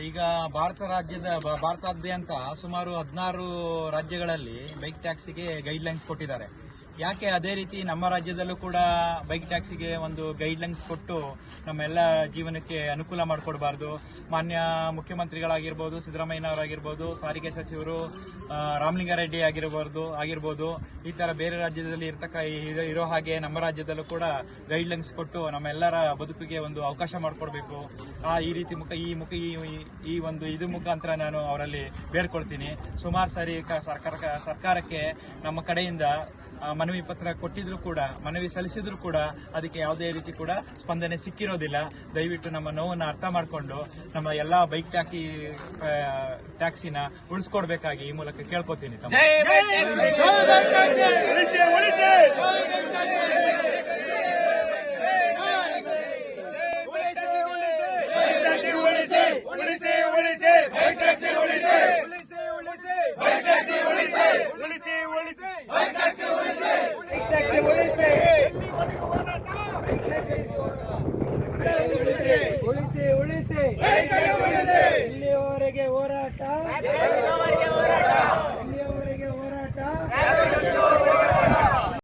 ಈಗ ಭಾರತಾದ್ಯಂತ ಸುಮಾರು 16 ರಾಜ್ಯಗಳಲ್ಲಿ ಬೈಕ್ ಟ್ಯಾಕ್ಸಿಗೆ ಗೈಡ್ಲೈನ್ಸ್ ಕೊಟ್ಟಿದ್ದಾರೆ. ಯಾಕೆ ಅದೇ ರೀತಿ ನಮ್ಮ ರಾಜ್ಯದಲ್ಲೂ ಕೂಡ ಬೈಕ್ ಟ್ಯಾಕ್ಸಿಗೆ ಒಂದು ಗೈಡ್ಲೈನ್ಸ್ ಕೊಟ್ಟು ನಮ್ಮೆಲ್ಲ ಜೀವನಕ್ಕೆ ಅನುಕೂಲ ಮಾಡಿಕೊಡ್ಬಾರ್ದು? ಮಾನ್ಯ ಮುಖ್ಯಮಂತ್ರಿಗಳಾಗಿರ್ಬೋದು, ಸಿದ್ದರಾಮಯ್ಯನವರಾಗಿರ್ಬೋದು, ಸಾರಿಗೆ ಸಚಿವರು ರಾಮಲಿಂಗಾರೆಡ್ಡಿ ಆಗಿರ್ಬೋದು, ಈ ತರ ಬೇರೆ ರಾಜ್ಯದಲ್ಲಿ ಇರೋ ಹಾಗೆ ನಮ್ಮ ರಾಜ್ಯದಲ್ಲೂ ಕೂಡ ಗೈಡ್ಲೈನ್ಸ್ ಕೊಟ್ಟು ನಮ್ಮೆಲ್ಲರ ಬದುಕಿಗೆ ಒಂದು ಅವಕಾಶ ಮಾಡಿಕೊಡ್ಬೇಕು. ಈ ರೀತಿ ಈ ಒಂದು ಇದ್ರ ಮುಖಾಂತರ ನಾನು ಅವರಲ್ಲಿ ಬೇಡ್ಕೊಳ್ತೀನಿ. ಸುಮಾರು ಸಾರಿ ಸರ್ಕಾರಕ್ಕೆ ನಮ್ಮ ಕಡೆಯಿಂದ ಮನವಿ ಪತ್ರ ಕೊಟ್ಟಿದ್ರು ಕೂಡ, ಮನವಿ ಸಲ್ಲಿಸಿದ್ರು ಕೂಡ ಅದಕ್ಕೆ ಯಾವುದೇ ರೀತಿ ಕೂಡ ಸ್ಪಂದನೆ ಸಿಕ್ಕಿರೋದಿಲ್ಲ. ದಯವಿಟ್ಟು ನಮ್ಮ ನೋವನ್ನು ಅರ್ಥ ಮಾಡಿಕೊಂಡು ನಮ್ಮ ಎಲ್ಲಾ ಬೈಕ್ ಟ್ಯಾಕ್ಸಿನ ಉಳಿಸ್ಕೊಡ್ಬೇಕಾಗಿ ಈ ಮೂಲಕ ಕೇಳ್ಕೊತೀನಿ. ಉಳಿಸಿ ಇಲ್ಲಿಯವರೆಗೆ ಹೋರಾಟ